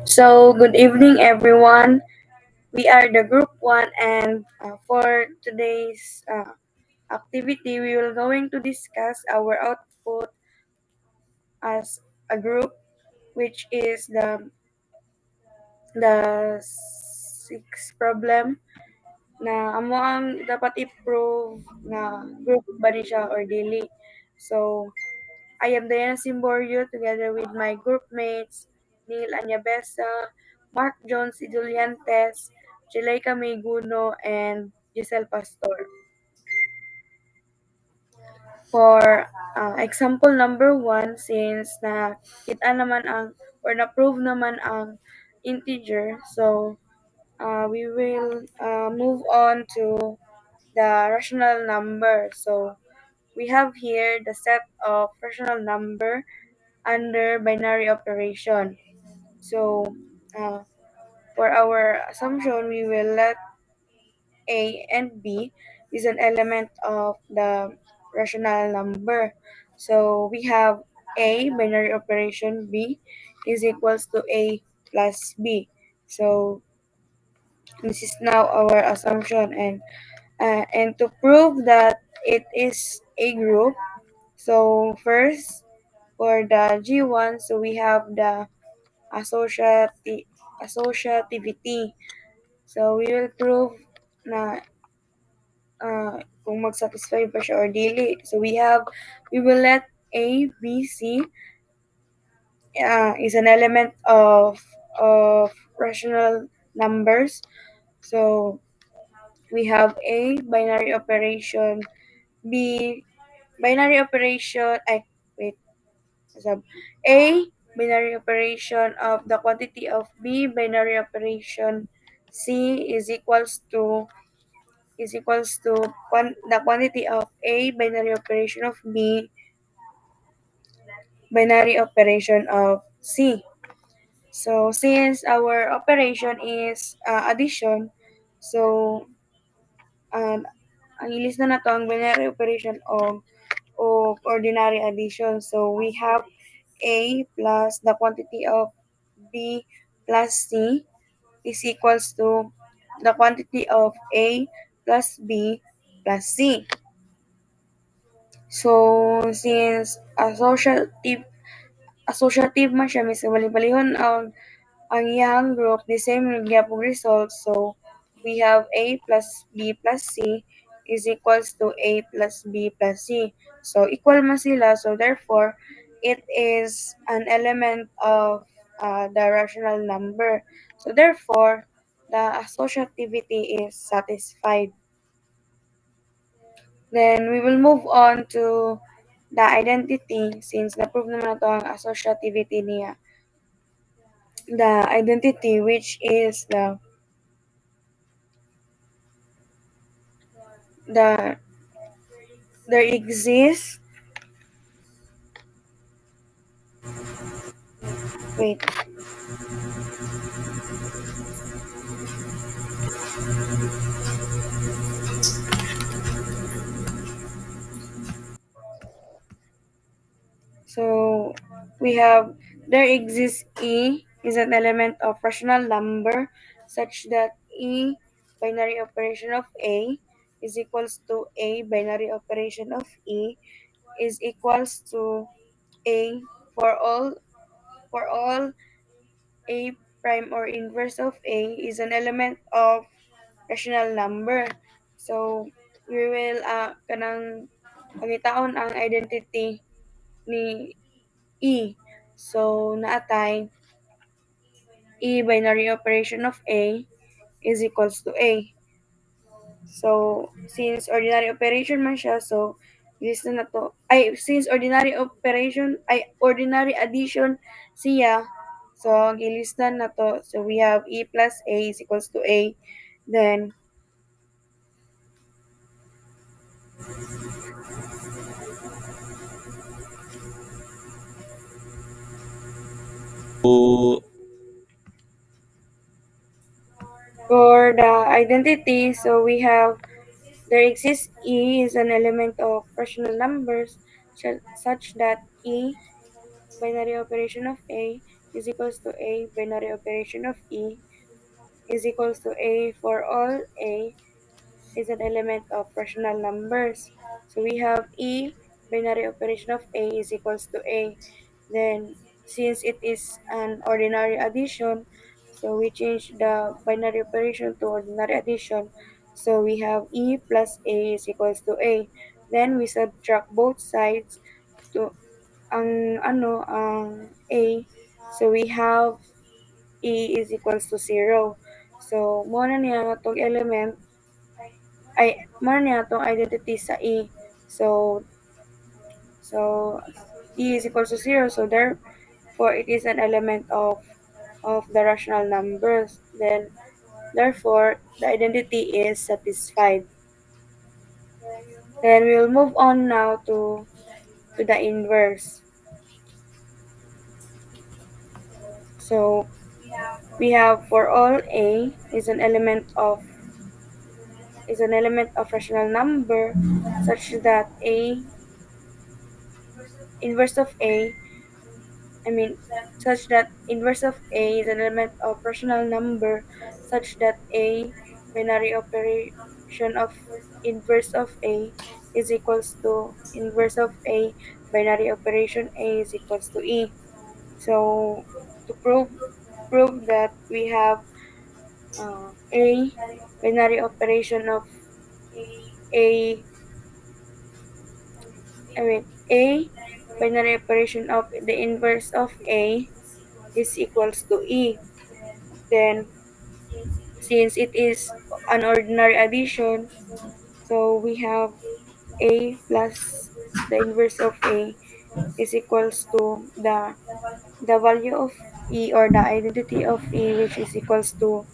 So, good evening, everyone. We are the Group 1, and for today's activity, we will going to discuss our output as a group, which is the sixth problem na amo ang dapat i-prove na group ba ni siya or dili. So, I am Diana Simborio together with my group mates Neil Anyabesa, Mark Jones Iduliantes, Jileika Mayguno, and Giselle Pastor. For example number 1, since na kita naman ang or na-prove naman ang integer, so we will move on to the rational number. So we have here the set of rational number under binary operation. So, for our assumption, we will let A and B is an element of the rational number. So, we have A, binary operation B, is equals to A plus B. So, this is now our assumption. And to prove that it is a group, so first, for the G1, so we have the associativity. So, we will prove na kung mag-satisfy ba siya or dili. So, we will let A, B, C is an element of rational numbers. So, we have A, binary operation, B, binary operation, A, binary operation of the quantity of B, binary operation C is equals to the quantity of A, binary operation of B, binary operation of C. So since our operation is addition, so ang ilis na nato ang binary operation of ordinary addition. So we have A plus the quantity of B plus C is equals to the quantity of A plus B plus C. So, since associative man siya, may bali-balihon ang iyang group, the same gyapong result. So, we have A plus B plus C is equals to A plus B plus C. So, equal man sila. So, therefore, it is an element of the rational number. So, therefore, the associativity is satisfied. Then, we will move on to the identity, since na-prove naman na ito ang associativity niya. The identity, which is there exists, wait, so we have there exists E is an element of rational number such that E binary operation of A is equals to A binary operation of E is equals to A for all A prime or inverse of A is an element of rational number. So we will kanang pangitaon ang identity ni E. So naatay E binary operation of A is equals to A. So since ordinary operation man siya, so this na to. Since ordinary addition siya, so gilistan na to. So we have E plus A is equals to A. Then for the identity, so we have there exists E is an element of rational numbers such that E binary operation of A is equals to A binary operation of E is equals to A for all A is an element of rational numbers. So we have E binary operation of A is equals to A. Then since it is an ordinary addition, so we change the binary operation to ordinary addition. So we have E plus A is equals to A. Then we subtract both sides to ang A. So we have E is equals to 0. So mo na niya nga tong element ay mo na niya tong identity sa E. So so E is equals to 0. So therefore it is an element of the rational numbers. Then therefore the identity is satisfied. Then we'll move on now to the inverse. So we have for all A is an element of rational number such that A inverse of A I mean such that inverse of A is an element of rational number such that A binary operation of inverse of A is equals to inverse of A binary operation A is equals to E. So to prove that we have A binary operation of A A binary operation of the inverse of A is equals to E. Then since it is an ordinary addition, so we have A plus the inverse of A is equals to the value of E or the identity of E, which is equals to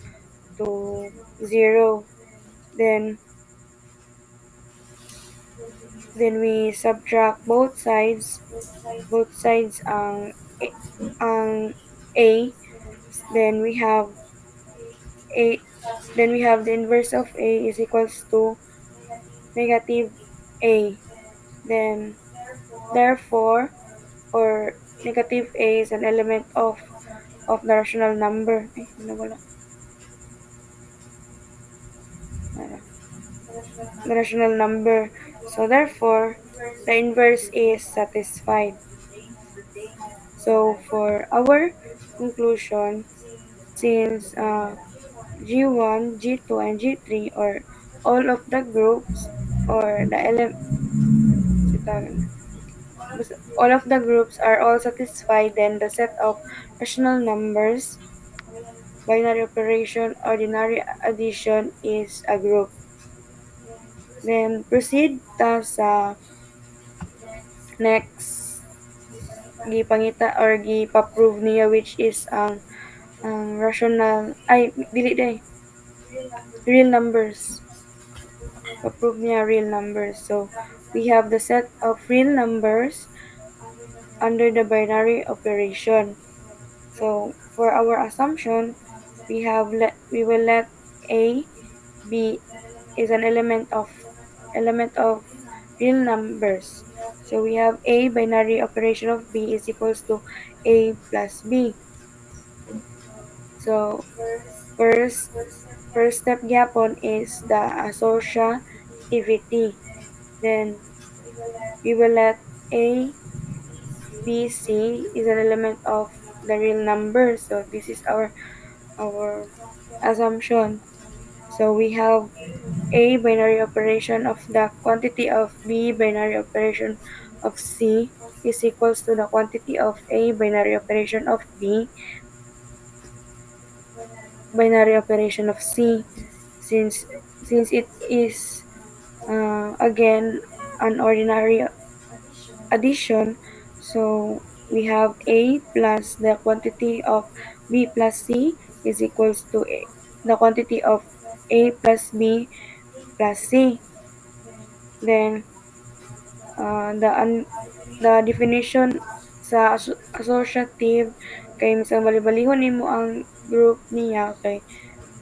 0. Then we subtract both sides ang A. Then we have A then we have the inverse of A is equals to negative A. Then therefore or negative A is an element of the rational number. The rational number. So therefore the inverse is satisfied. So for our conclusion, since G1, G2, and G3 or all of the groups or the all of the groups are all satisfied, then the set of rational numbers, binary operation, ordinary addition is a group. Then proceed ta sa next gipangita or gipa-prove niya, which is ang rational dili day real numbers. Pa-prove niya real numbers. So we have the set of real numbers under the binary operation. So for our assumption, we will let A be is an element of real numbers. So we have A binary operation of B is equals to A plus B. So first step gyapon is the associativity. Then we will let A B C is an element of the real number. So this is our assumption. So we have A binary operation of the quantity of B binary operation of C is equals to the quantity of A binary operation of B binary operation of C. Since it is again an ordinary addition, so we have A plus the quantity of B plus C is equals to the quantity of A plus B plus C. Then the definition sa associative kay misang bali-balihon nimo ang group niya kay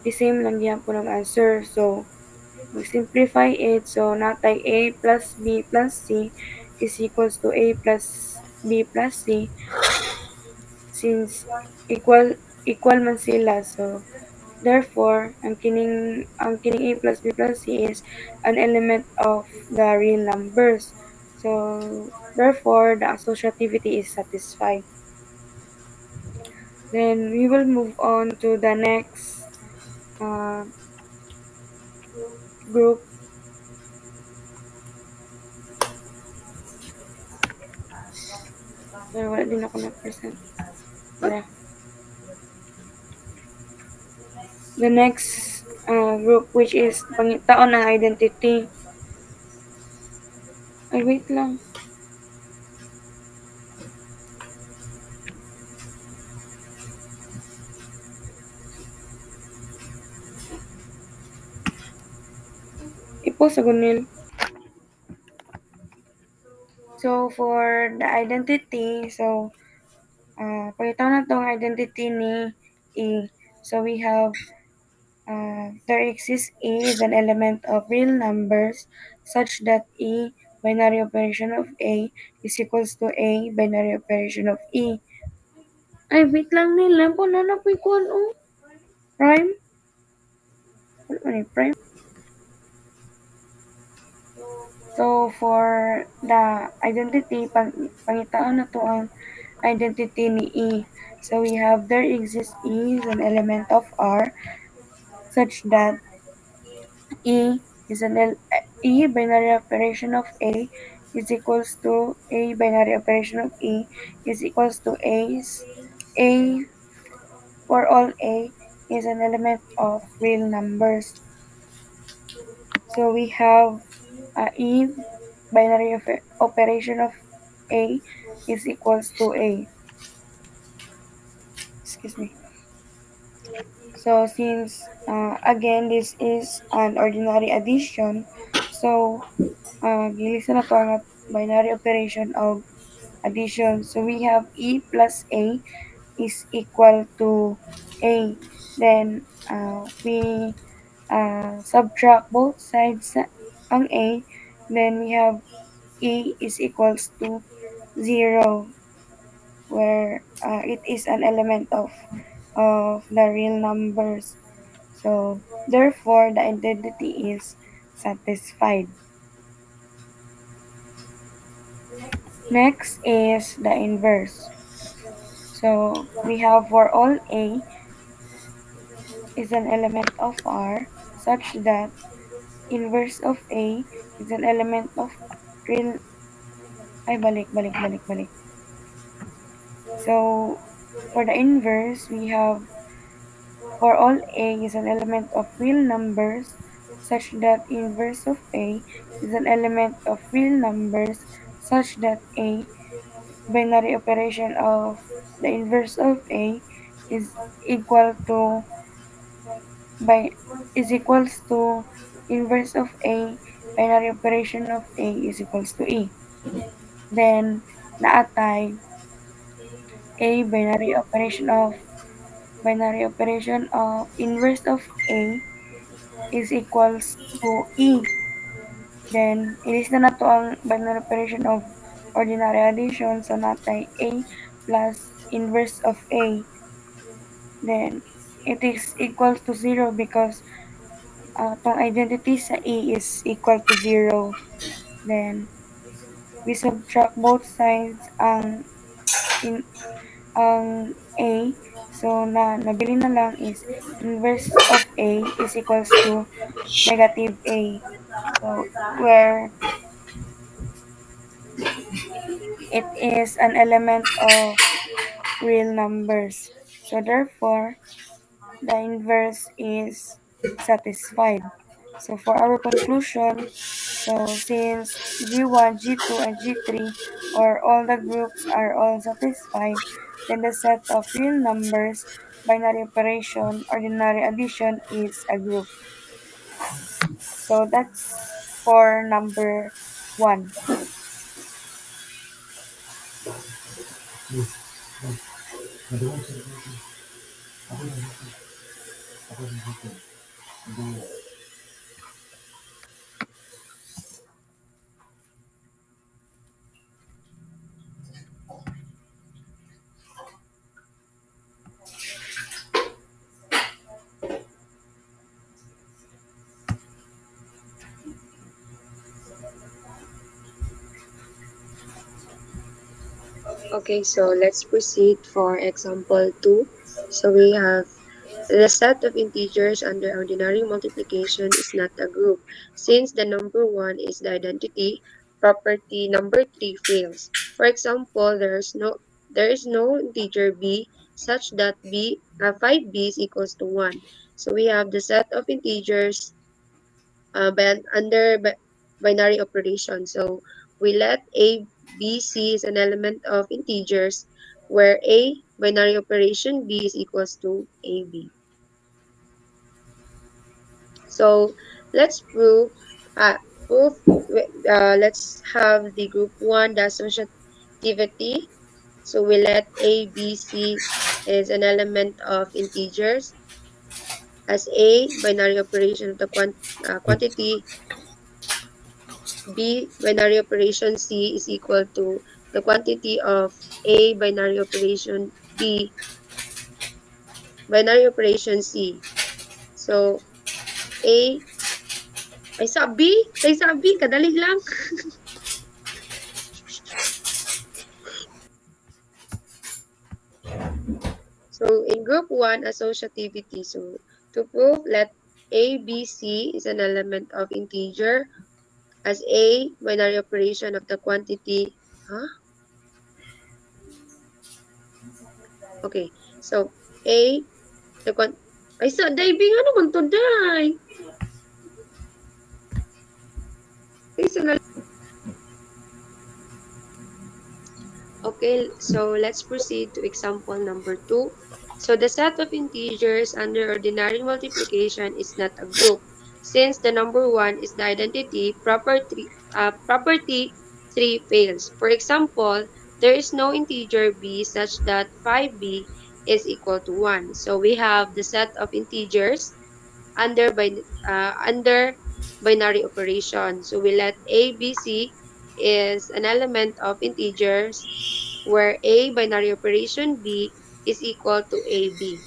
the same lang gyapon ang answer. So we simplify it, so natay A plus B plus C is equals to A plus B plus C. since equal man sila. So therefore, ang kining A plus B plus C is an element of the real numbers. So therefore, the associativity is satisfied. Then we will move on to the next uh, group. Pero wala din ako na-present. Yeah. The next group which is pangitaon ng identity. Ay, wait lang. Ipo sa gunil. So, for the identity, so, pangitaon na tong identity ni E. So, we have there exists A is an element of real numbers such that E binary operation of A is equals to A binary operation of E. Ay, wait lang nila. Po na po ikuan o. Prime? Ano man eh, prime? So, for the identity, pangitaan na to ang identity ni E. So, we have there exists E is an element of R such that E is E binary operation of A is equals to A binary operation of E is equals to A for all A is an element of real numbers. So we have E binary operation of A is equals to A. Excuse me. So since again this is an ordinary addition, so gilisa na to ang binary operation of addition. So we have E plus A is equal to A. Then we subtract both sides ang A. Then we have E is equals to 0 where it is an element of the real numbers. So therefore the identity is satisfied. Next is the inverse. So we have for all A is an element of R such that inverse of A is an element of real balik. So for the inverse we have for all A is an element of real numbers such that inverse of A is an element of real numbers such that A binary operation of the inverse of A is equal to by is equals to inverse of A binary operation of A is equals to E. Then naatay A binary operation of inverse of A is equals to E. Then ilista na to ang binary operation of ordinary addition, so natay A plus inverse of A. Then it is equal to 0 because tong identity sa A is equal to 0. Then we subtract both sides ang A. So nabili na lang is inverse of A is equals to negative A. So where it is an element of real numbers. So therefore the inverse is satisfied. So for our conclusion, so since G1, G2, and G3 or all the groups are all satisfied, then the set of real numbers, binary operation, ordinary addition is a group. So that's for number 1. Okay, so let's proceed for example 2. So we have the set of integers under ordinary multiplication is not a group. Since the number 1 is the identity, property number 3 fails. For example, there is no integer b such that 5b is equals to 1. So we have the set of integers under binary operation. So we let a, b, c is an element of integers where a binary operation b is equals to ab. So let's uh, prove, let's have the group 1, the associativity. So we let a, b, c is an element of integers as a binary operation of the quantity B binary operation C is equal to the quantity of A binary operation B binary operation C. So A ay sabi kadali lang. So in group 1 associativity, so to prove let A B C is an element of integer as A binary operation of the quantity, huh? Okay. So A the quant ay sa diving ano man to day? Ay Okay, so let's proceed to example number 2. So the set of integers under ordinary multiplication is not a group. Since the number 1 is the identity, property 3 fails. For example, there is no integer b such that 5b is equal to 1. So we have the set of integers under binary operation. So we let a, b, c is an element of integers where A binary operation B is equal to AB.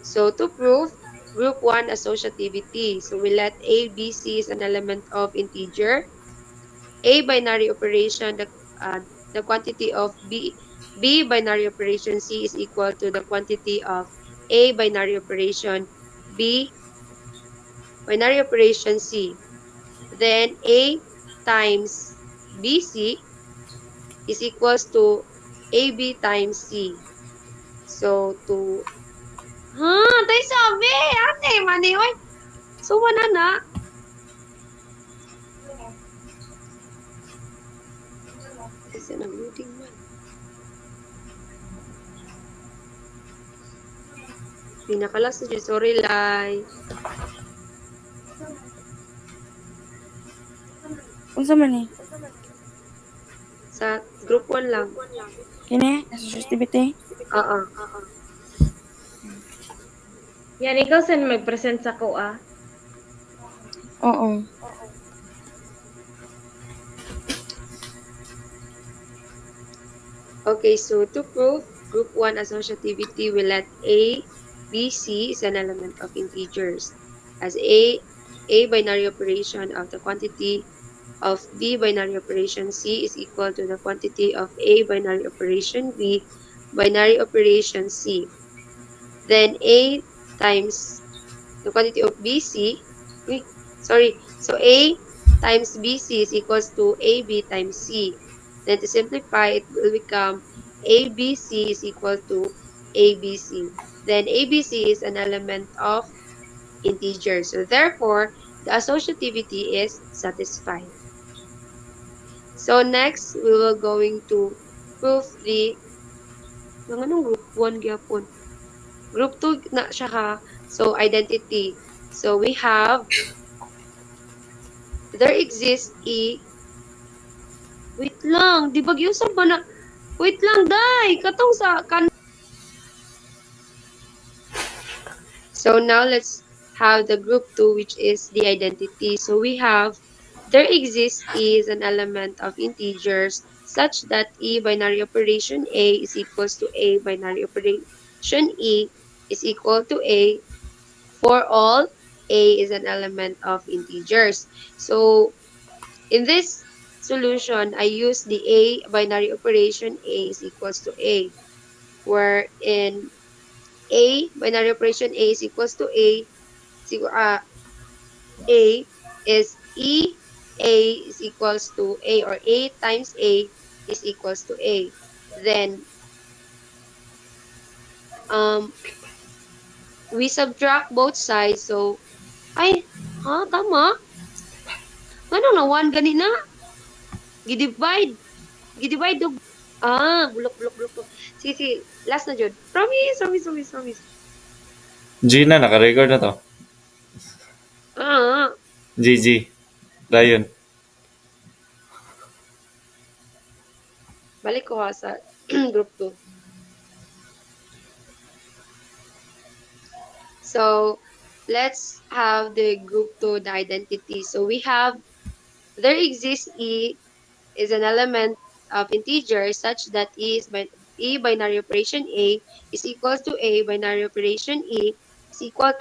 So to prove group 1 associativity, so we let A, B, C is an element of integer. A binary operation, the quantity of B binary operation C is equal to the quantity of A binary operation B binary operation C. Then A times BC is equals to AB times C. So, tay sabi! Ate, mani, oy! So, wala na. Kasi nag-loading man. Pinakalas na sorry, Lai. Unsa man ni? Sa group 1 lang. Kini associativity? Oo. Yan, ikaw saan mag-present sa ko, ah? Oo. Okay, so to prove group 1 associativity, we let A, B, C is an element of integers. As A binary operation of the quantity of B binary operation C is equal to the quantity of A binary operation B binary operation C. Then A times the quantity of BC, so A times BC is equals to AB times C. Then to simplify, it will become ABC is equal to ABC. Then ABC is an element of integer. So therefore, the associativity is satisfied. So next, we will going to prove the group 1 gyapon. Group 2 na siya ha. So identity. So we have there exists wait lang, di ba gyud ba na wait lang day, katong sa So now let's have the group 2 which is the identity. So we have there exists is an element of integers such that E binary operation A is equals to A binary operation E is equal to A for all A is an element of integers. So in this solution, I use the A binary operation A is equals to A, where in A binary operation A is equals to A, A is A is equals to A, or A times A is equals to A. Then um we subtract both sides. So ay, tama. Ano na one ganina? Gidivide. Gidivide og bulok. Sige, sige. Last na jud. Promise. Gina, naka-record na to. Ah, GG. Ryan. balik ko ha sa group 2. So, let's have the group 2, the identity. So, we have, there exists E is an element of integer such that E binary operation A is equal to A binary operation E is equal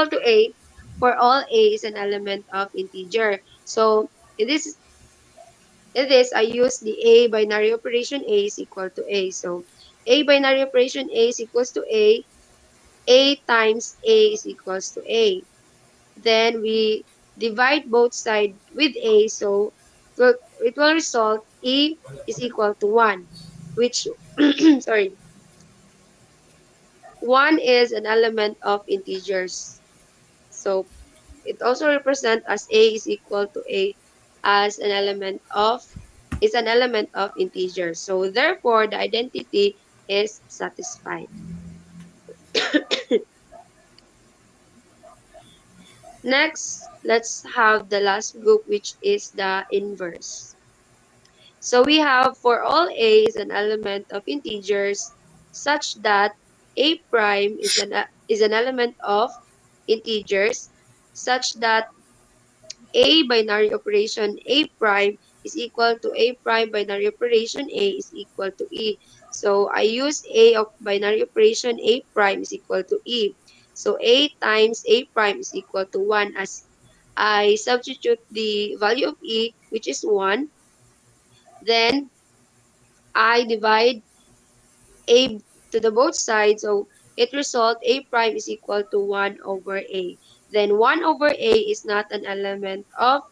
to A for all A is an element of integer. So, in this, I use the A binary operation A is equal to A. So, A binary operation A is equals to A times A is equals to A. Then we divide both sides with A, so it will result A is equal to 1, which, sorry, 1 is an element of integers. So it also represents as A is equal to A as an element of is an element of integers. So therefore, the identity is satisfied. Next, let's have the last group, which is the inverse. So we have for all A is an element of integers such that A prime is an element of integers such that A binary operation A prime is equal to A prime binary operation A is equal to E. So I use A of binary operation A prime is equal to E. So A times A prime is equal to 1 as I substitute the value of E, which is 1. Then I divide A to the both sides. So it result A prime is equal to 1 over A. Then 1 over A is not an element of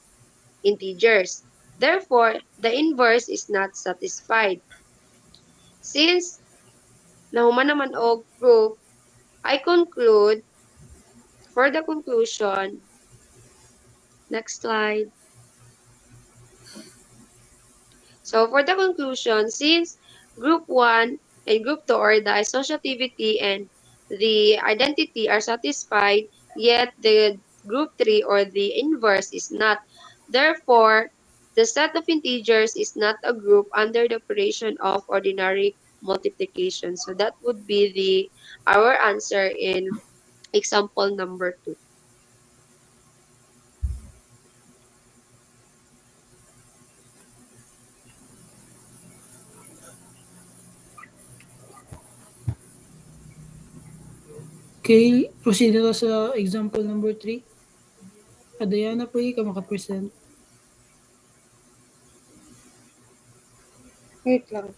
integers. Therefore, the inverse is not satisfied. Since nahuman naman og proof, I conclude, for the conclusion, next slide. So for the conclusion, since group 1 and group 2 or the associativity and the identity are satisfied, yet the group 3 or the inverse is not. Therefore, the set of integers is not a group under the operation of ordinary multiplication. So that would be our answer in example number 2. Okay, proceed na sa example number 3. Adayana po ka makapresent. Wait lang.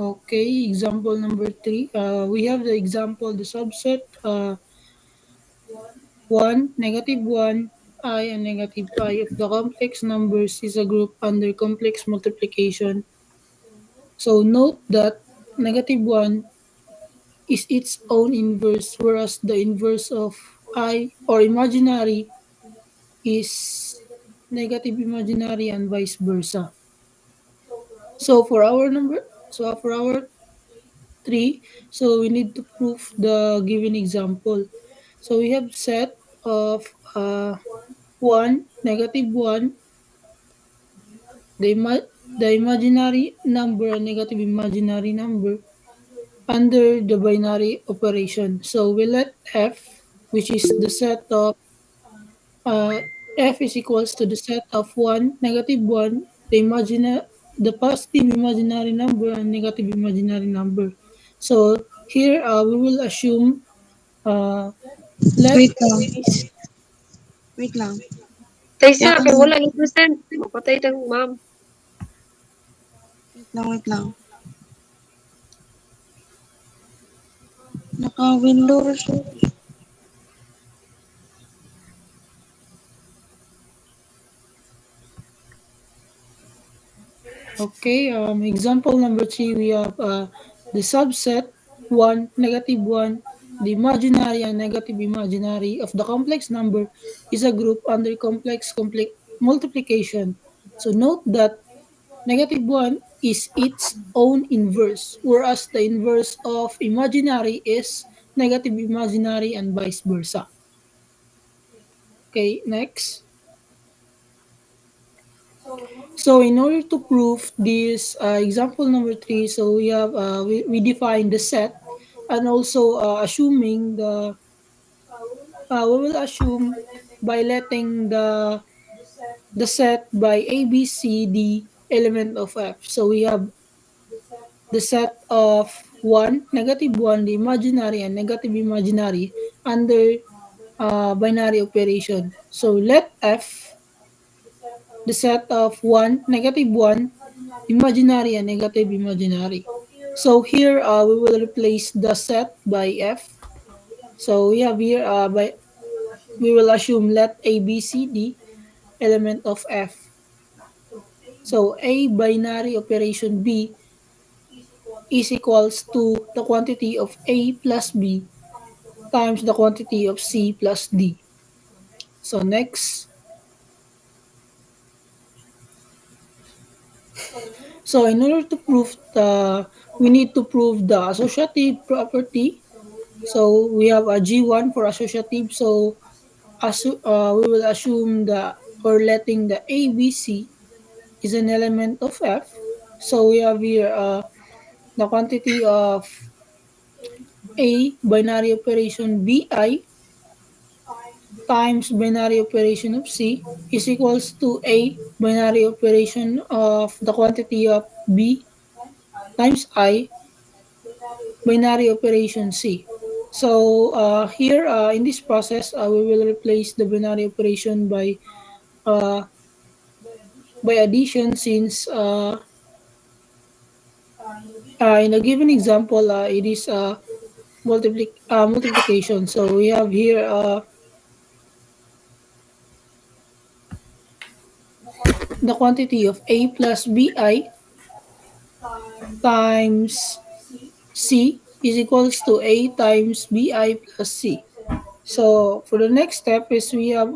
Okay, example number 3. We have the example, the subset 1, -1, I, and -I of the complex numbers is a group under complex multiplication. So note that -1 is its own inverse, whereas the inverse of I or imaginary is negative imaginary and vice versa. So for our 3, so we need to prove the given example. So we have set of 1, -1, the imaginary number and negative imaginary number. under the binary operation. So we let f, which is the set of uh, f is equals to the set of 1, negative 1, the positive imaginary number and negative imaginary number. So here we will assume uh, let Wait lang. Wait lang. Taysa, Yakon kay lang. wala ni present. Mapatay tang ma'am. Wait lang. Naka-window ra siya. Okay, example number 3, we have the subset 1, negative 1, the imaginary and negative imaginary of the complex number is a group under complex multiplication. So note that negative 1 is its own inverse, whereas the inverse of imaginary is negative imaginary and vice versa. Okay, next. So in order to prove this example number 3, so we define the set and also assuming we will assume by letting the set by A, B, C, D element of F. So we have the set of 1, negative 1, the imaginary and negative imaginary under binary operation. So let F the set of 1, negative 1, imaginary and negative imaginary. So here we will replace the set by F. So we have here we will assume let A, B, C, D element of F. So A binary operation B is equals to the quantity of A plus B times the quantity of C plus D. So next. So in order to prove we need to prove the associative property. So we have a G1 for associative. So we will assume or letting the ABC is an element of F. So we have here the quantity of A binary operation BI times binary operation of C is equals to A binary operation of the quantity of B times I binary operation C. So here in this process, we will replace the binary operation uh, by addition since in a given example, it is multiplication. So we have here the quantity of A plus BI times C is equals to A times BI plus C. So for the next step is we have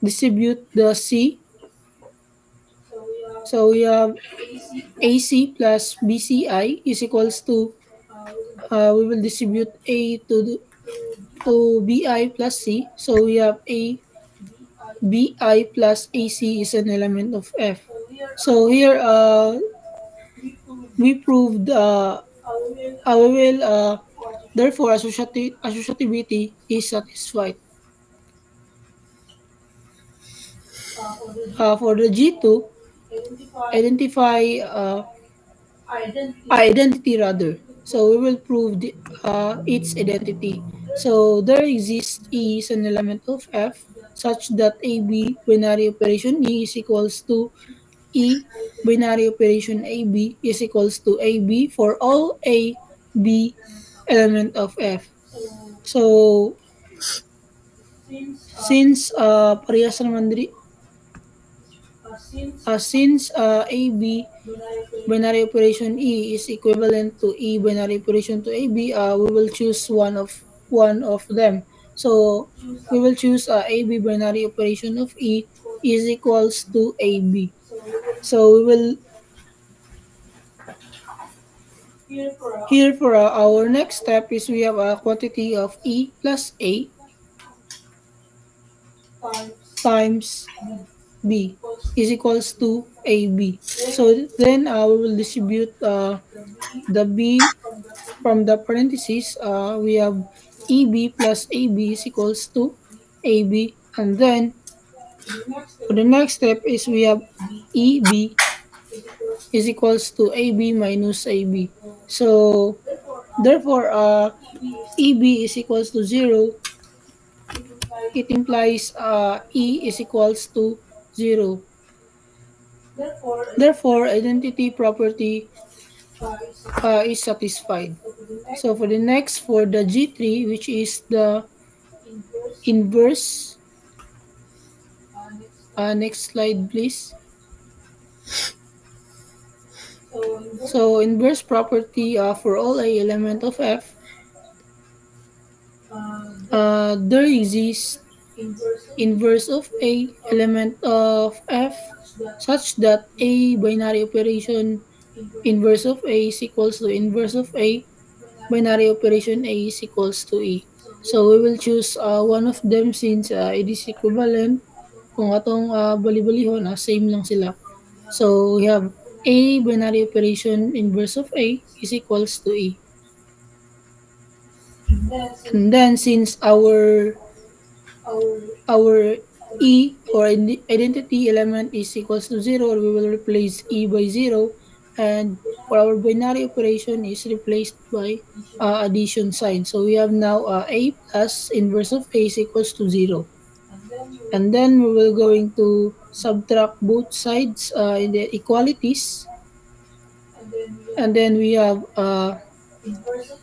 distribute the C. So we have AC plus BCI is equals to we will distribute A to BI plus C. So we have A BI plus AC is an element of F. So here we proved we will therefore associativity is satisfied. For the G2, identify identity rather. So we will prove its identity. So there exists E is an element of F such that AB binary operation E is equals to E binary operation AB is equals to AB for all A, B element of F. So since parehas naman since AB binary operation E is equivalent to E binary operation to AB, we will choose one of them. So we will choose AB binary operation of E is equals to AB. So we will here for our next step is we have a quantity of E plus A times B is equals to AB. So then we will distribute the B from the parentheses. We have EB plus AB is equals to AB. And then for the next step is we have EB is equals to AB minus AB. So therefore, EB is equals to 0. It implies E is equals to 0. Therefore, identity property is satisfied. So for the next, for the G3, which is the inverse, next slide please. So inverse property for all A element of F, there exists inverse of A element of F such that A binary operation inverse of A is equals to inverse of A binary operation A is equals to E. So we will choose one of them since it is equivalent. Kung atong bali-balihon, same lang sila. So we have A binary operation inverse of A is equals to E. And then since our E or identity element is equals to 0, we will replace E by 0, and for our binary operation is replaced by addition sign. So we have now A plus inverse of A is equals to 0. And then we will going to subtract both sides in the equalities. And then we have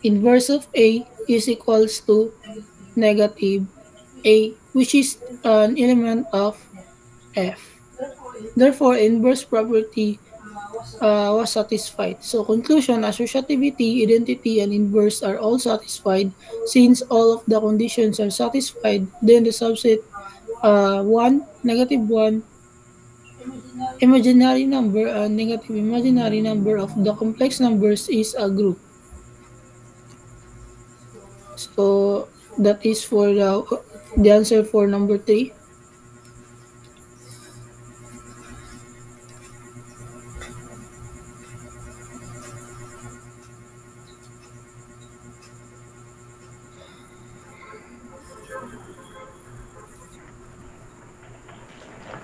inverse of A is equals to negative A, which is an element of F. Therefore, inverse property was satisfied. So conclusion, associativity, identity, and inverse are all satisfied. Since all of the conditions are satisfied, then the subset 1, negative 1, imaginary number, and negative imaginary number of the complex numbers is a group. So that is for the answer for number 3.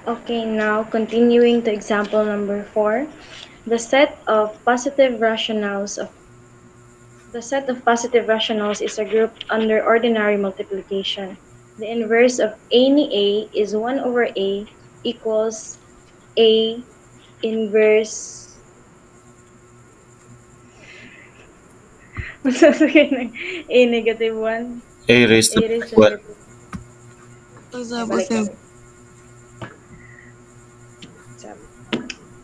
Okay, now continuing to example number 4. The set of positive rationals is a group under ordinary multiplication. The inverse of any A is 1 over A equals A inverse A negative 1. A raised A to raised to 1. negative. Sabot Balik kami.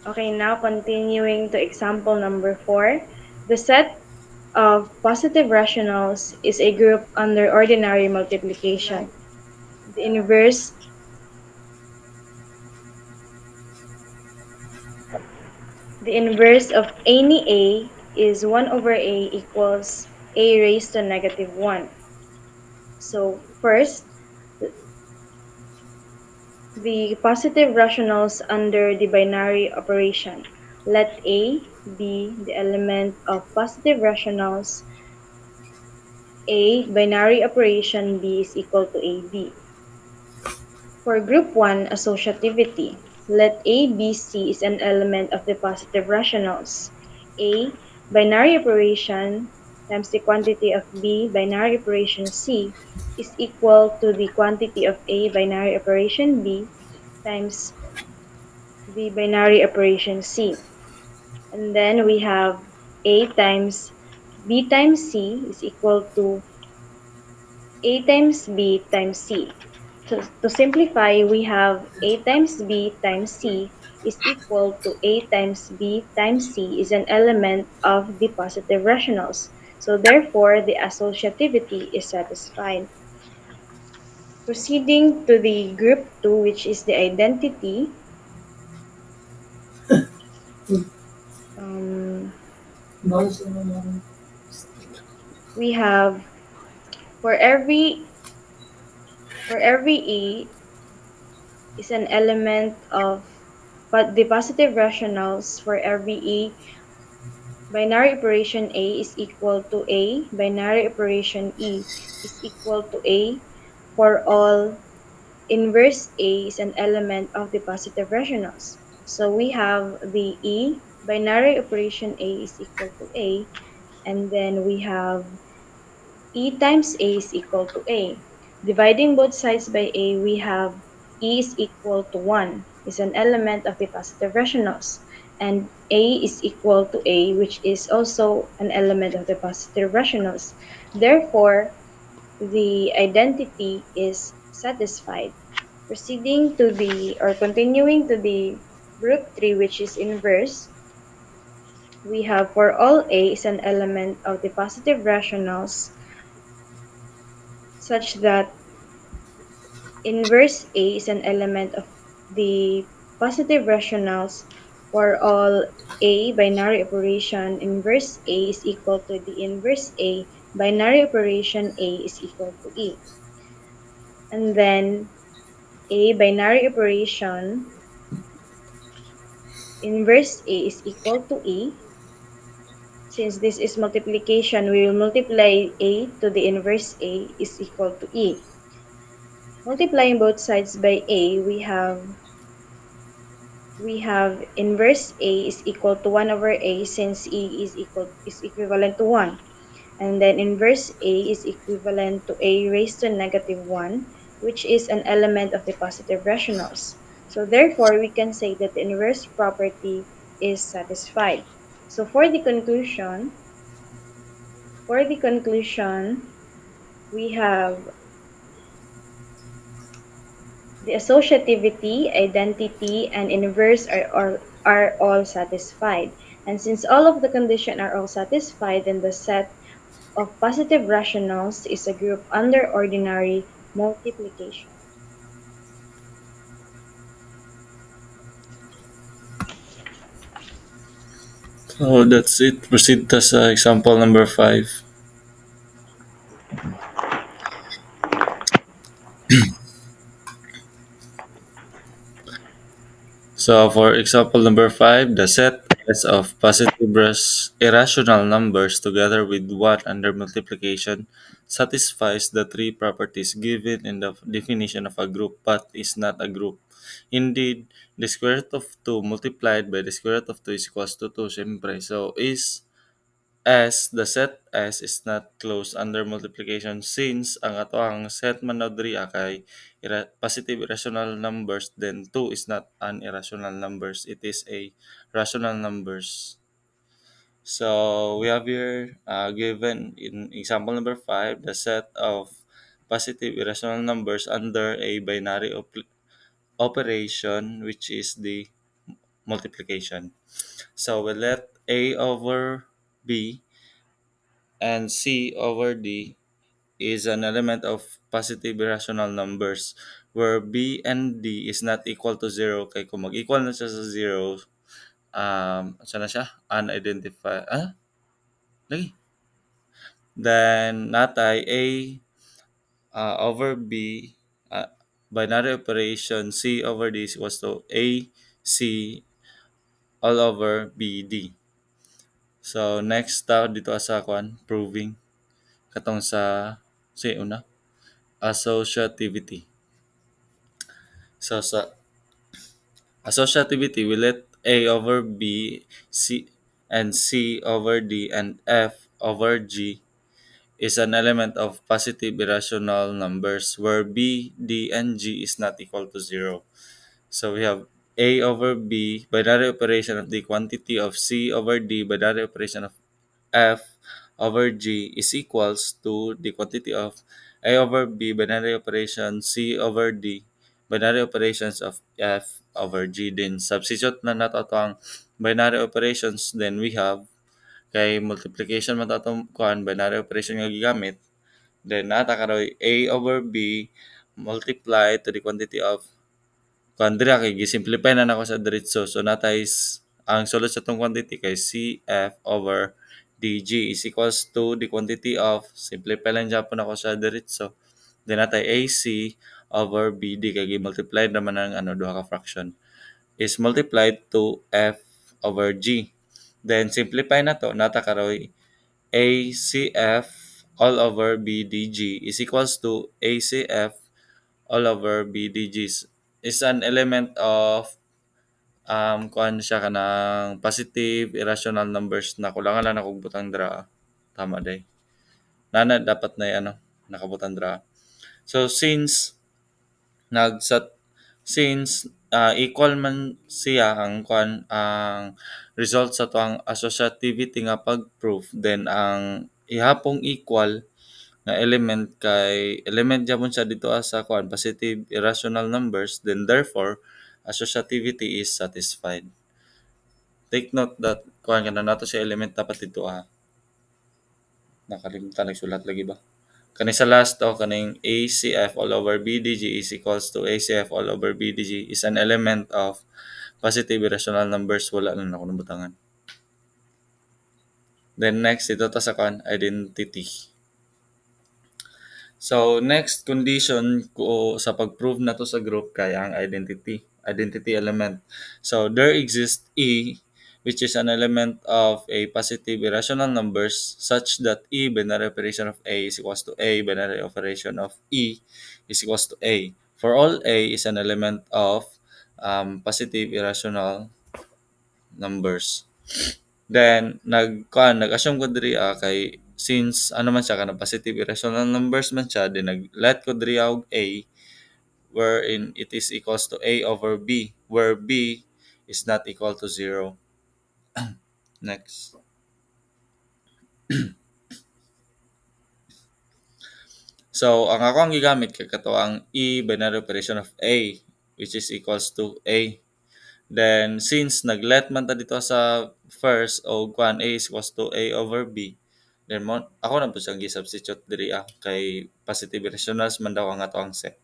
Okay, now continuing to example number 4. The set of positive rationals is a group under ordinary multiplication. The inverse of any A is 1 over A equals A raised to negative 1. So first, the positive rationals under the binary operation. Let A be the element of positive rationals. A binary operation B is equal to AB. For group 1 associativity, let A, B, C is an element of the positive rationals. A binary operation times the quantity of B binary operation C is equal to the quantity of A binary operation B times B binary operation C. And then we have A times B times C is equal to A times B times C. So to simplify, we have A times B times C is equal to A times B times C is an element of the positive rationals. So therefore, the associativity is satisfied. Proceeding to the group 2, which is the identity. We have for every E is an element of the positive rationals for every A binary operation A is equal to A binary operation E is equal to A for all inverse A is an element of the positive rationals. So we have the E binary operation A is equal to A, and then we have E times A is equal to A. Dividing both sides by A, we have E is equal to 1 is an element of the positive rationals, and A is equal to A, which is also an element of the positive rationals. Therefore, the identity is satisfied. Proceeding to the or continuing to the group 3, which is inverse, we have for all A is an element of the positive rationals such that inverse A is an element of the positive rationals for all A binary operation inverse A is equal to the inverse A binary operation A is equal to E. And then A binary operation inverse A is equal to E. Since this is multiplication, we will multiply A to the inverse A is equal to E. Multiplying both sides by A, we have inverse A is equal to 1 over A since E is equivalent to 1. And then inverse A is equivalent to A raised to negative 1, which is an element of the positive rationals. So therefore, we can say that the inverse property is satisfied. So for the conclusion, we have the associativity, identity, and inverse are all satisfied. And since all of the conditions are all satisfied, then the set of positive rationals is a group under ordinary multiplication. So that's it. Proceed to sa example number 5. So for example number 5, the set S of positive irrational numbers together with 1 under multiplication satisfies the three properties given in the definition of a group but is not a group. Indeed, the square root of 2 multiplied by the square root of 2 is equals to 2, syempre. So is as the set S is not closed under multiplication since ang ato ang set man na diri kay positive irrational numbers, then 2 is not an irrational numbers, it is a rational numbers. So we have here given in example number 5 the set of positive irrational numbers under a binary operation, which is the multiplication. So we let a over b and C over D is an element of positive irrational numbers where B and D is not equal to 0 kay kung mag-equal na siya sa 0, saan na siya? Unidentified. Lagi. Then, natay A over B, binary operation C over D is equals to A, C all over B, D. So, next dito sa proving katong sa una, associativity. So sa associativity, we let A over B, C and C over D and F over G is an element of positive irrational numbers where B, D, and G is not equal to 0. So we have A over B, binary operation of the quantity of C over D, binary operation of F over G is equals to the quantity of A over B binary operation C over D binary operations of F over G. Then substitute na nato ang binary operations, then we have kay multiplication man atong binary operation nga gigamit, then nata karoy A over B multiply to the quantity of dira kay gisimplify na nako sa diretso. So nata is ang sulod sa tong quantity kay CF over DG is equals to the quantity of, simplify lang dyan po na ako sa diretso. Then natay AC over BD kay gi-multiply naman ang duha ka fraction. is multiplied to f over g. Then simplify na to, nata karoy ACF all over BDG is equals to ACF all over BDG is an element of kuan siya kanang positive irrational numbers na kulangan lang akong butang dra. Tama day. Nana dapat na ano nakabutang dra. So nagsat since equal man siya ang kuan ang result sa tuang associativity nga pag-proof, then ang ihapong equal na element kay element gyapon siya dito sa kuan positive irrational numbers, then therefore associativity is satisfied. Take note that kuan kana nato si element dapat dito nakalimutan nagsulat lagi ba. Kani sa last kaning ACF all over BDG is equals to ACF all over BDG is an element of positive irrational numbers, wala na ako nabutangan. Then next ito ta sa identity. So next condition ko sa pag-prove na to sa group kay ang identity element. So there exists E which is an element of a positive irrational numbers such that E binary operation of A is equals to A binary operation of E is equals to A. For all A is an element of positive irrational numbers. Then nag-assume ko diri kay since ano man siya kana positive irrational numbers man siya, then nag-let ko diri og A wherein it is equals to A over B where B is not equal to 0. Next. So, ang ako ang gigamit kay kato ang E binary operation of A which is equals to A. Then, since nag-let man ta dito sa first o A is equals to A over B, then ako na po siyang gi-substitute diri kay positive irrationals man daw ang ato ang set.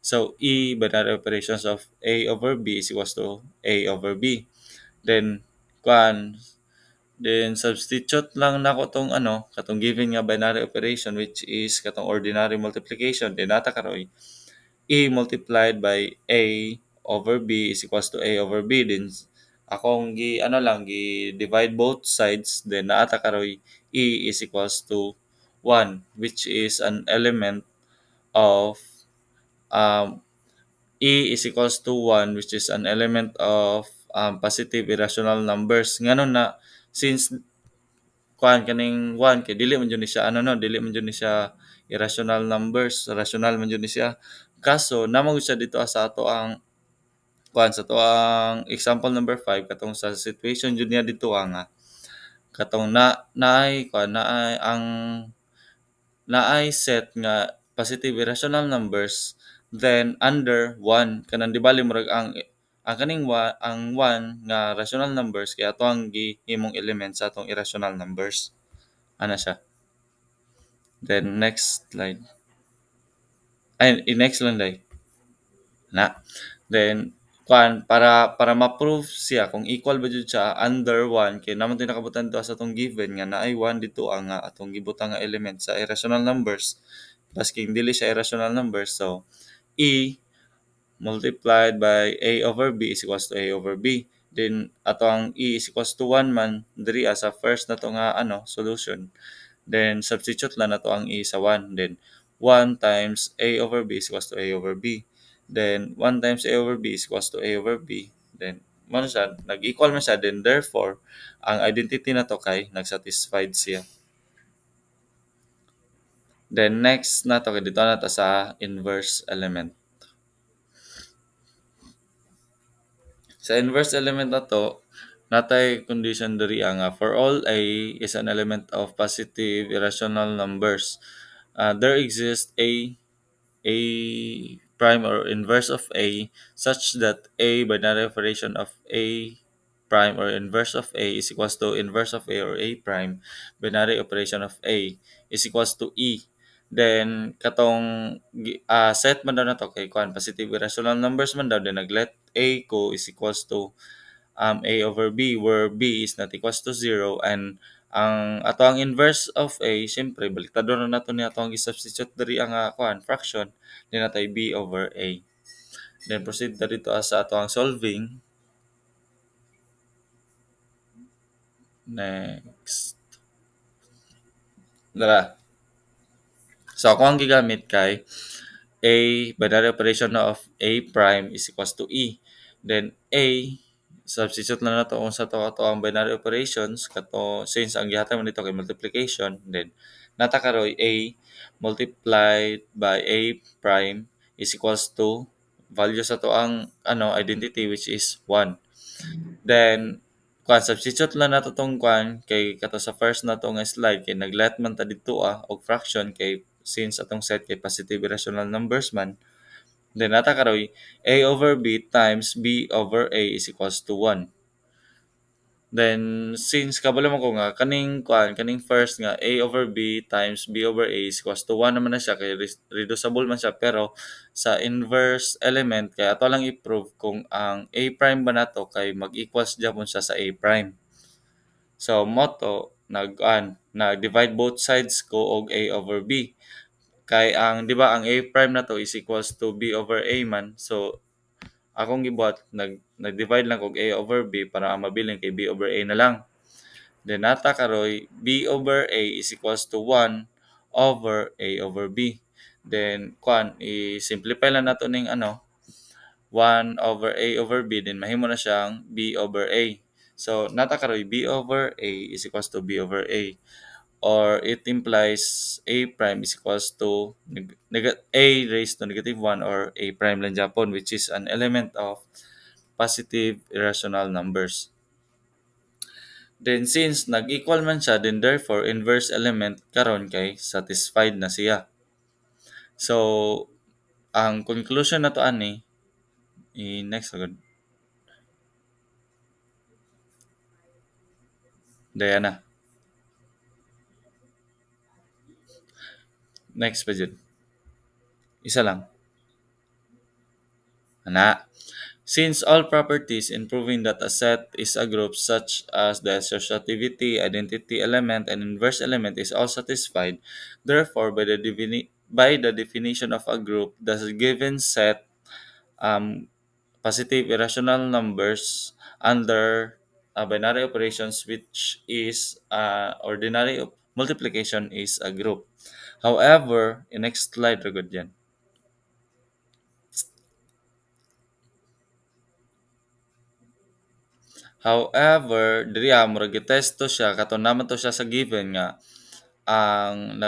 So, E binary operations of A over B is equals to A over B. Then, then substitute lang nako tong katong given nga binary operation which is katong ordinary multiplication. Then nata karoy E multiplied by A over B is equals to A over B. Then akong divide both sides, then naata karoy E is equals to 1 which is an element of E is equals to 1 which is an element of positive irrational numbers. Nganon na since kaning 1 kay dili man jud ni siya dili man jud ni siya irrational numbers, rational man jud ni siya. Kaso namo siya dito sa ato ang sa to ang example number 5 katong sa situation jud niya dito nga katong naay set nga positive irrational numbers, then under 1 kanang di bali murag ang kaning ang 1 nga rational numbers kaya ato ang gihimong element sa atong irrational numbers. Ana siya. Then next slide. Next lang day. Then para ma-prove siya kung equal ba jud siya under 1 kay namon tin nakabutan to sa atong given nga naay 1 dito ang atong gibutang nga element sa irrational numbers basking dili siya irrational numbers. So E multiplied by A over B is equals to A over B. Then ato ang E is equals to 1 man diri sa first na to nga solution. Then substitute lang nato ang E sa 1. Then 1 times A over B is equals to A over B. Then 1 times A over B is equals to A over B. Then nag-equal man siya, then therefore ang identity na to kay nag-satisfied siya. Then next na to dito na ta sa inverse element. Sa inverse element na to, natay condition diri nga for all A is an element of positive irrational numbers. There exists a prime or inverse of A such that A binary operation of A prime or inverse of A is equals to inverse of A or A prime binary operation of A is equals to E. Then katong set man daw na to kay positive irrational numbers man daw, then naglet A ko is equals to A over B where B is not equals to 0 and ang ato ang inverse of A syempre baliktad na nato ni ato ang i-substitute diri ang fraction, then natay B over A. Then proceed na dito sa ato ang solving. Next. Dara. So ako ang gigamit kay A binary operation of A prime is equals to E. Then A substitute lang nato kung sa to ang binary operations kato since ang gihatag man dito kay multiplication, then nata karoy A multiplied by A prime is equals to value sa to ang identity which is 1. Then substitute lang nato tong kay kato sa first na nga slide kay naglet man ta dito og fraction kay since atong set kay positive irrational numbers man. Then nata karoy A over B times B over A is equals to 1. Then since kabalo mo ko nga kaning first nga A over B times B over A is equals to 1 naman na siya kay reducible man siya, pero sa inverse element kay ato lang i-prove kung ang A prime ba nato kay mag-equals gyapon siya sa A prime. So moto nag-divide both sides ko og A over B. Kay ang di ba ang A prime na to is equals to B over A man. So akong gibuhat nag-divide lang kog A over B para ang mabiling kay B over A na lang. Then nata karoy B over A is equals to 1 over A over B. Then i-simplify lang nato ning 1 over A over B, then mahimo na siyang B over A. So nata karoy B over A is equals to B over A, or it implies A prime is equals to A raised to negative 1 or A prime lang Japon, which is an element of positive irrational numbers. Then since nag-equal man siya, then therefore inverse element karon kay satisfied na siya. So ang conclusion na to ani next agad. Diana. Next pa dyan. Isa lang. Ana. Since all properties in proving that a set is a group such as the associativity, identity element, and inverse element is all satisfied, therefore by the definition of a group, the given set positive irrational numbers under binary operations, which is ordinary multiplication, is a group. However, in next slide ragod yan. However, diri murag gitesto siya katon naman to siya sa given nga ang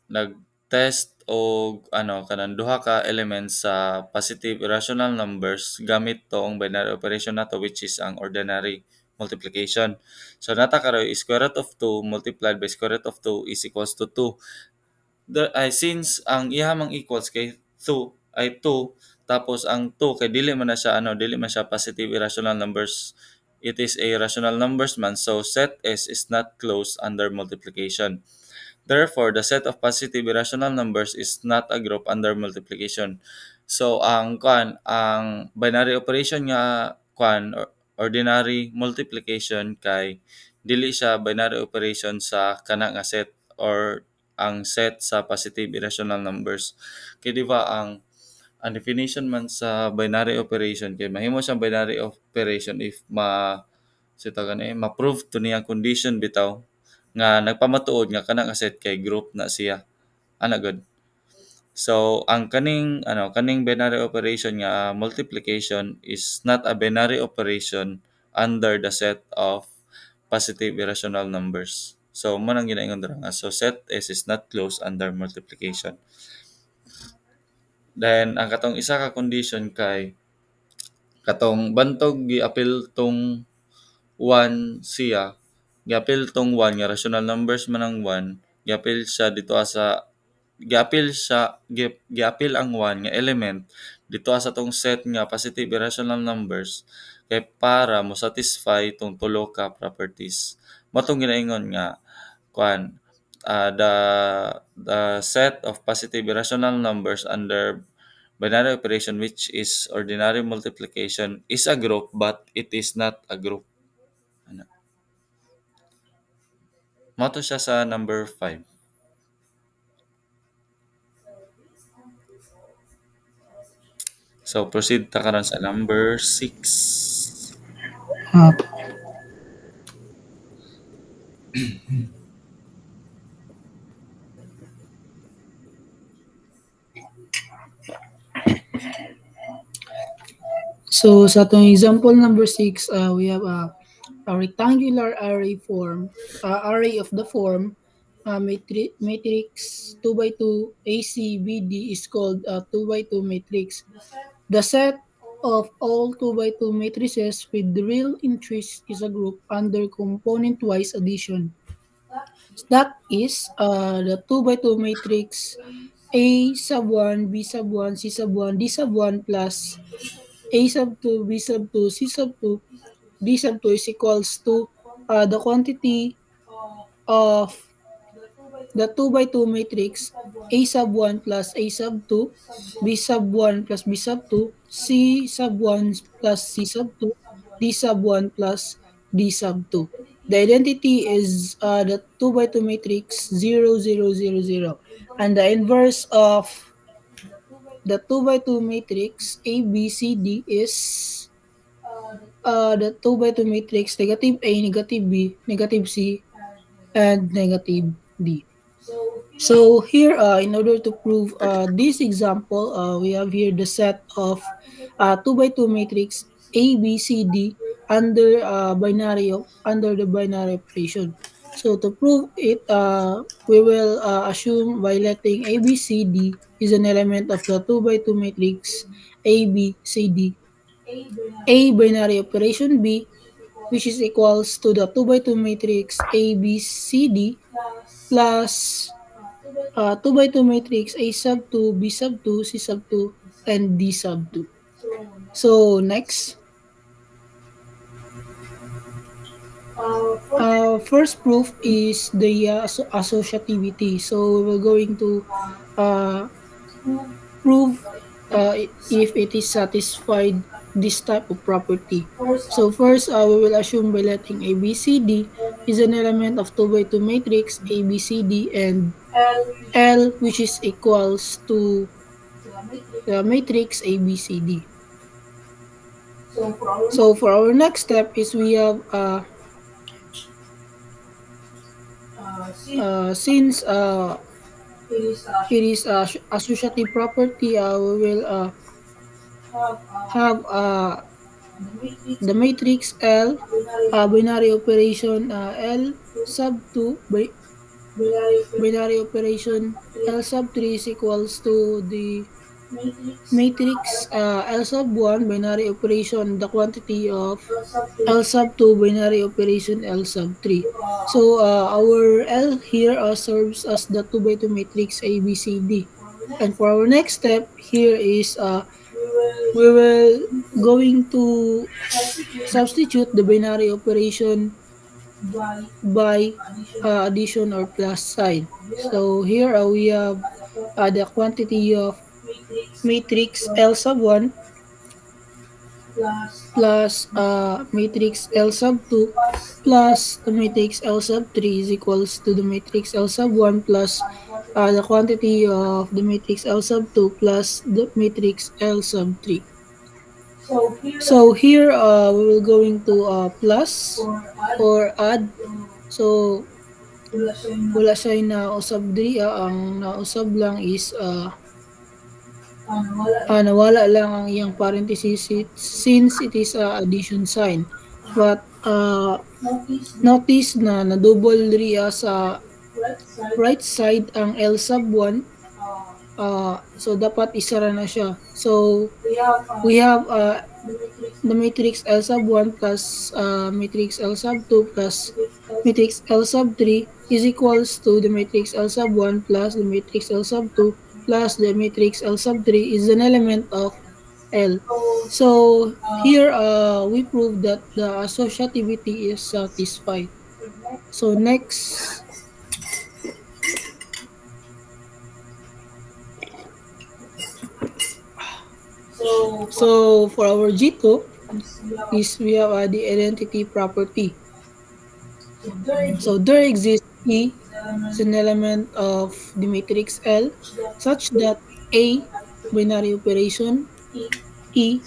nag-test og kanang duha ka elements sa positive irrational numbers gamit tong binary operation nato, which is ang ordinary multiplication. So nata karoy square root of 2 multiplied by square root of 2 is equals to 2. Since ang ihamang equals kay 2 ay 2, tapos ang 2 kay dili man siya positive irrational numbers, it is a rational numbers man, so set S is not closed under multiplication. Therefore, the set of positive irrational numbers is not a group under multiplication. So ang binary operation nga ordinary multiplication kay dili siya binary operation sa kana nga set or ang set sa positive irrational numbers. Kay di ba ang definition man sa binary operation kay mahimo siyang binary operation if ma-prove to niya condition bitaw nga nagpamatuod nga kana nga set kay group na siya. Ana gud. So ang kaning binary operation nga multiplication is not a binary operation under the set of positive irrational numbers. So mo nang ginaingon dira nga so set S is not closed under multiplication. Then ang katong isa ka condition kay katong bantog gi-appeal tong 1 siya, gi-appeal tong 1 nga rational numbers man ang 1, gi-appeal siya dito gi-appeal ang 1 nga element dito sa tong set nga positive irrational numbers kay para mo satisfy tong tulo ka properties. Matong ginaingon nga the set of positive irrational numbers under binary operation, which is ordinary multiplication, is a group but it is not a group. Mato siya sa number 5. So proceed ta karon sa number 6. So sa atong example number 6, we have a rectangular array of the form matrix 2 by 2 ACBD is called a 2 by 2 matrix. The set of all 2 by 2 matrices with real entries is a group under component-wise addition. That is the 2 by 2 matrix A sub 1, B sub 1, C sub 1, D sub 1 plus A sub 2, B sub 2, C sub 2, D sub 2 is equals to the quantity of the 2 by 2 matrix A sub 1 plus A sub 2, B sub 1 plus B sub 2, C sub 1 plus C sub 2, D sub 1 plus D sub 2. The identity is the 2 by 2 matrix 0, 0, 0, 0. And the inverse of the 2 by 2 matrix A, B, C, D is the 2 by 2 matrix negative A, negative B, negative C, and negative D. So here, in order to prove this example, we have here the set of 2 by 2 matrix A, B, C, D under the binary operation. So to prove it, we will assume by letting A, B, C, D is an element of the 2 by 2 matrix A, B, C, D. A binary operation B, which is equals to the 2 by 2 matrix A, B, C, D plus 2 by 2 matrix A sub 2, B sub 2, C sub 2, and D sub 2. So next, first proof is the associativity. So we're going to prove if it is satisfied this type of property. So first, we will assume by letting ABCD is an element of 2 by 2 matrix ABCD and L, which is equals to the matrix ABCD. So for our next step is we have since it is associative property, we will have the matrix L, binary operation L sub 2, binary operation L sub 3 is equals to the matrix L sub 1, binary operation the quantity of L sub 2, binary operation L sub 3. So our L here serves as the 2 by 2 matrix ABCD. And for our next step here is we will going to substitute the binary operation by addition or plus sign. So here we have the quantity of matrix L sub 1 plus matrix L sub 2 plus the matrix L sub 3 is equals to the matrix L sub 1 plus the quantity of the matrix L sub 2 plus the matrix L sub 3. So here we will going to plus or add. So wala siya nausab diri, ang nausab lang is nawala lang ang iyang parenthesis since it is addition sign. But notice na na-double diri sa right side ang L sub 1. So dapat isara na siya. So we have the matrix L sub 1 plus matrix L sub 2 plus matrix L sub 3 is equals to the matrix L sub 1 plus the matrix L sub 2 plus the matrix L sub 3 is an element of L. So here we prove that the associativity is satisfied. So next, so for our G2 is we have the identity property. So there exists E is an element of the matrix L such that A binary operation E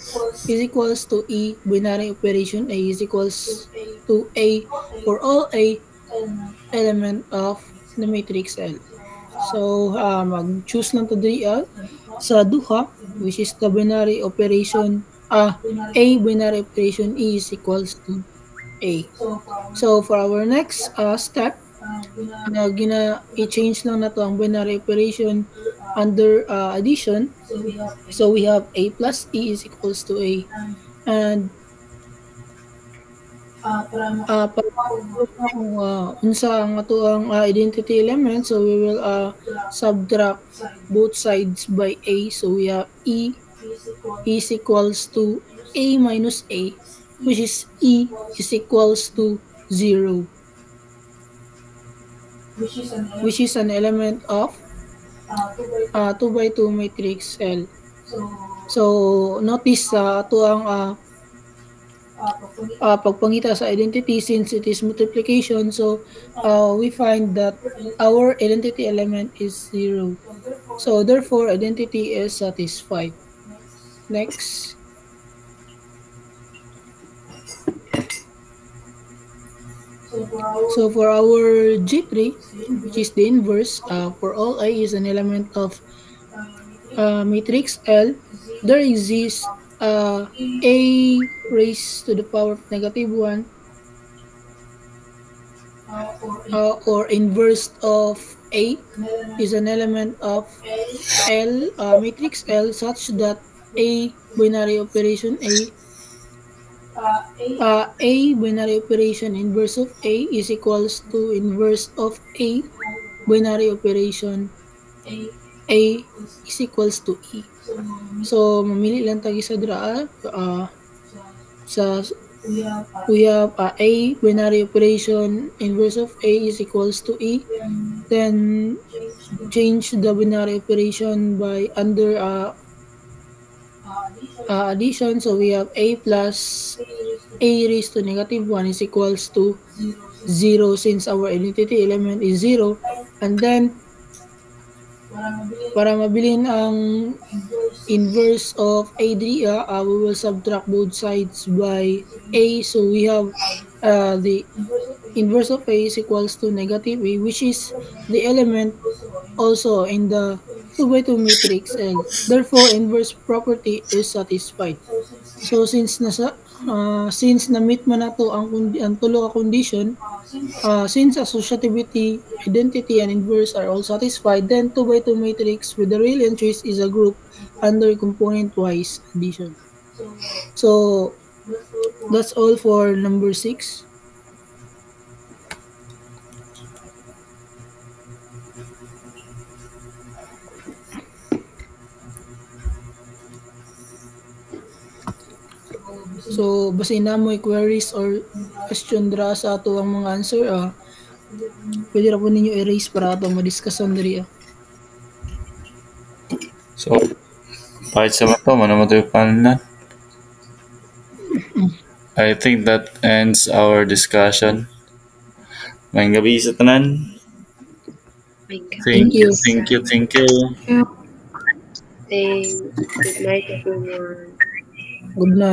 is equals to E binary operation A is equals to A for all A element of the matrix L. So, mag-choose lang to diri sa duha, which is the binary operation, A binary operation is equals to A. So, for our next step, i-change lang na to ang binary operation under addition. So, we have A plus E is equals to A. And para ma-prove na kung unsa ang ato ang identity element, so we will subtract both sides by A. So we have E is equals to A minus A, which is E is equals to 0, which is an element of 2 by 2 matrix L. So notice sa ato ang pagpangita sa identity, since it is multiplication, so we find that our identity element is 0. So therefore identity is satisfied. Next. So for our G3, which is the inverse, for all I is an element of matrix L, there exists A raised to the power of -1 or inverse of A is an element of L, matrix L, such that A binary operation A binary operation inverse of A is equals to inverse of A binary operation A is equals to E. So mamili lang tagi sa dira sa we have A binary operation inverse of A is equals to E. Then change the binary operation by under addition. So we have A plus A raised to -1 is equals to 0, since our identity element is 0. And then para mabilin ang inverse of A dria, we will subtract both sides by A. So we have the inverse of A is equals to -A, which is the element also in the 2 by 2 matrix L. Therefore, inverse property is satisfied. So since na-meet man nato ang tulo ka condition, since associativity, identity, and inverse are all satisfied, then 2 by 2 matrix with the real entries is a group under component-wise addition. So that's all for number 6. So basin na mo queries or question dra sa ato ang mga answer, pwede ra po ninyo erase para ato ma-discussan diri. So, kahit sa mato, manamatoy pa na. I think that ends our discussion. Maayong gabi sa tanan. Thank you, thank you, thank you. Thanks. Good night, everyone. Good night.